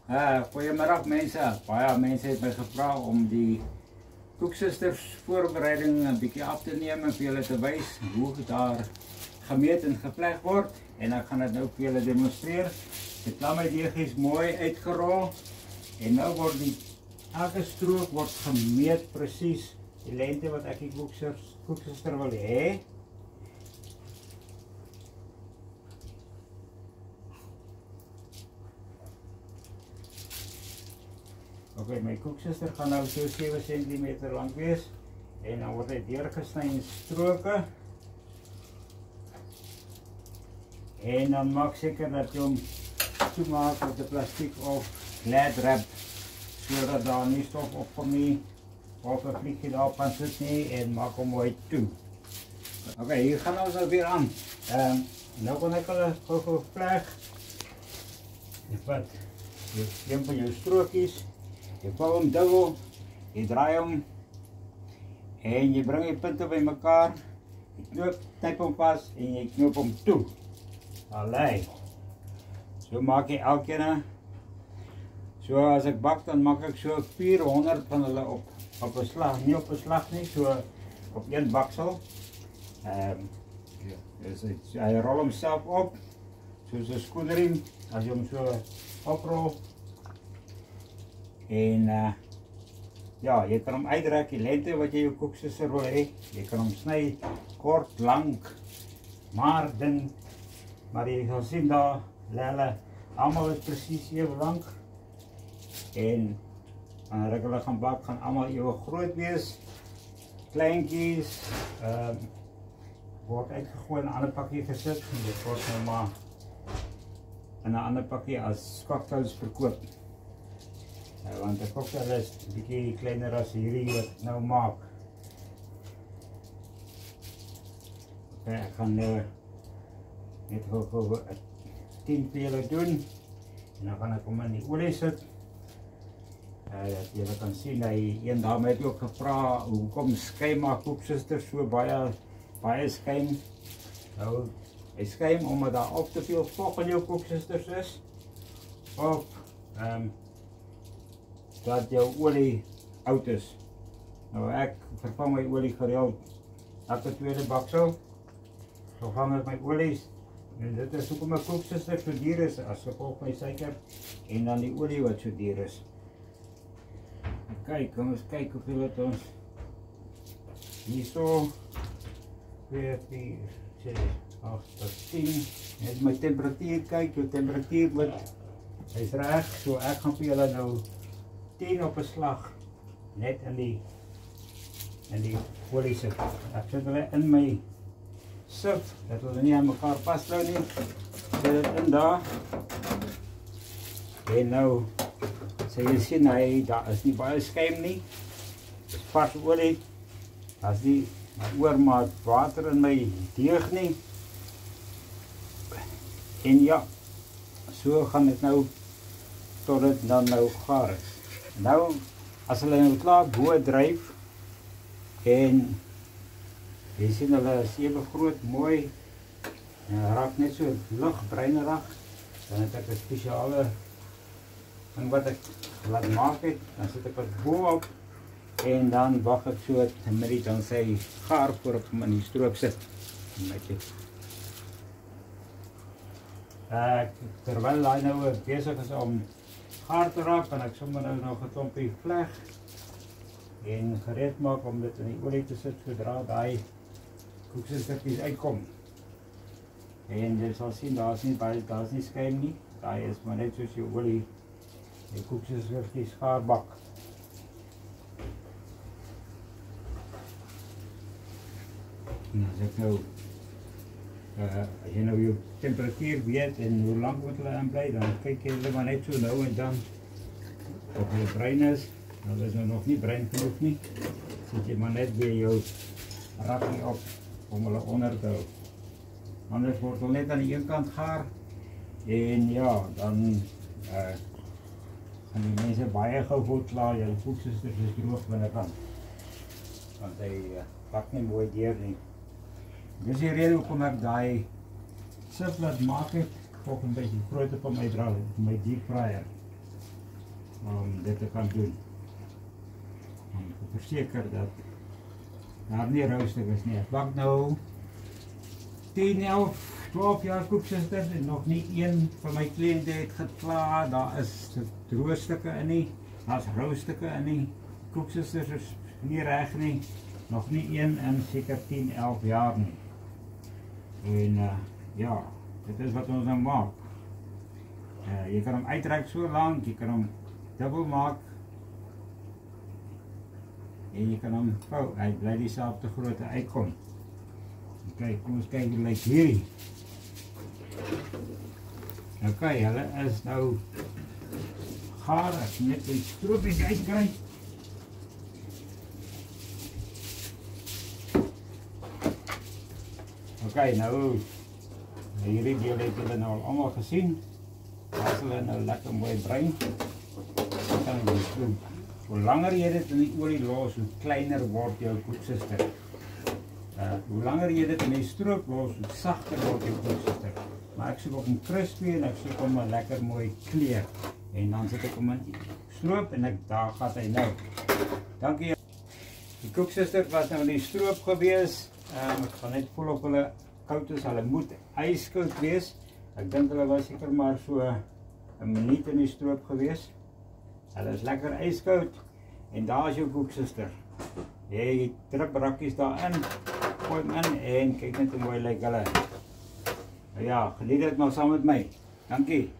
Goeiemiddag mense. Baie mense het my gevra om die Koeksisters voorbereiding 'n bietjie af te neem en vir julle te wys hoe daar gemeet en gepleg word. En ek gaan dit nou vir julle demonstreer. Die klammerdeegies mooi uitgerol en nou word elke strook word gemeet presies die lengte wat ek die koeksister wil hê. Oké, my koeksister gaan nou so 7 cm lank wees en dan word hy deurgesny in stroke. En dan maak seker dat jy hom toemaak met 'n plastiek of glad wrap sodat daar nie stof op nie of 'n vliegje daarop kan sit nie en maak hom mooi toe. Oké, hier gaan ons nou weer aan. Nou kan ek hulle gou vleg. Jy vat een van jou strookjes. Je vouw hem dubbel, je draait hem en je brengt je punten bij elkaar. Je knip hem vast en je knoop hem toe. Allee. Zo maak je elke keer. Zo als ik bak, dan maak ik zo 400 van hulle op een slag. Niet op een slag, niet zo op één baksel. Dus hij rolt hem zelf op, zoals een skoenriem. Als je hem zo oprolt. En ja, je kan hem uitdruk, die lengte wat je je koeksister wil hê. Je kan hem snijden, kort, lang, maar dun. Maar je zal zien dat hulle allemaal is precies even lang. En wanneer ek hulle gaan bak, gaan allemaal even groot wees. Kleintjies, word uitgegooid in een ander pakje gezet. Dit wordt nou maar in een ander pakje als cocktails verkoop. Want de cocktail is een beetje kleiner als hierdie wat ik nou maak. Oké, ik ga nu net gou 10 pele doen. En dan gaan ik hem in die olie zetten. Dat jullie kan zien, een dame het ook gevraagd hoekom skuim maak koeksisters so baie skuim. Nou, hy skuim omdat daar of te veel vog in jou koeksisters is. Of dat jou olie oud is. Nou ek vervang my olie gereeld elke tweede baksel. Vervang met my olies. En dit is hoekom my koeksister so duur is as gevolg my suiker en dan die olie wat so duur is. Kyk, kom ons kyk hoeveel het ons hierso 2, 4, 6, 8, 10. Net my temperatuur kyk, jou temperatuur wat is reg, so ek gaan vir julle nou 10 op een slag net in die olie sit. Ek sit hulle in my sif, dat hulle nie aan mekaar vasthou nie. Sit dit in daar. En nou, sê jy sien, daar is nie baie skuim nie. Dit is vars olie. Daar is nie oormaat water in my deeg nie. En ja, so gaan dit nou tot dit dan nou gaar is. Nou, as hulle nou klaar bo dryf en jy sien hulle is even groot, mooi en raak net so ligbruinerig, dan het ek 'n spesiale ding wat ek laat maak het, dan sit ek dit bo op en dan wag ek so 'n minuut, dan sê hy gaar voor ek hom in die stroop sit. Terwyl hy nou besig is om gaar te raak, kan ek sommer nou nog 'n klompie vleg en gereed maak om dit in die olie te sit sodra daai koeksistertjies uitkom. En jy sal sien, daar is nie skuim nie, daai is maar net soos jou olie, die koeksistertjies gaar bak. En as ek nou as jy nou jou temperatuur weet en hoe lang moet hulle aanbly, dan kyk jy hulle maar net so nou en dan of hulle bruin is. Nou is nou nog nie bruin genoeg nie. Sit jy maar net weer jou rakkie op om hulle onder te hou. Anders word hulle net aan die een kant gaar en ja, dan gaan die mense baie gou voel klaar, jou koeksisters is droog binnekant. Want hy bak nie mooi deur nie. Dis die rede hoekom ek daai sif laat maak het, ook 'n bietjie groter van my deep fryer. om dit te kan doen. Om te verseker dat daar nie roostig is nie. Ek bak nou 10, 11, 12 jaar koeksusters en nog nie een van my kliënte het gekla, daar is droogstukke in nie, daar is roustukke in nie, koeksusters is nie reg nie, nog nie een in seker 10, 11 jaar nie. En ja, dit is wat ons nou maak. Jy kan hom uitreik so lank, jy kan hom dubbel maak en jy kan hom vou, hy bly dieselfde grootte uitkom. Ok, kom ons kyk hoe lyk hierdie. Ok, hulle is nou gaar, ek net die stroopies uitkry. Ok, nou hierdie deel het julle nou al allemaal gesien. As hulle nou lekker mooi bruin, dan kan jy dit doen. Hoe langer jy dit in die olie los, hoe kleiner word jou koeksuster. Hoe langer jy dit in die stroop los, hoe sagter word jou koeksuster. Maar ek soek op hom crispy en ek soek hom 'n lekker mooi kleur. En dan sit ek hom in stroop en daar gaat hy nou. Dankie. Die koeksuster was nou in die stroop gewees. Ek gaan net voel of hulle koud is, hulle moet ijskoud wees. Ek dink hulle was seker maar so 'n minuut in die stroop gewees. Hulle is lekker ijskoud en daar is jou koeksuster. Jy druk brakkies daarin, gooi hom in en kyk net hoe mooi lyk hulle. Ja, geniet dit maar saam met my. Dankie.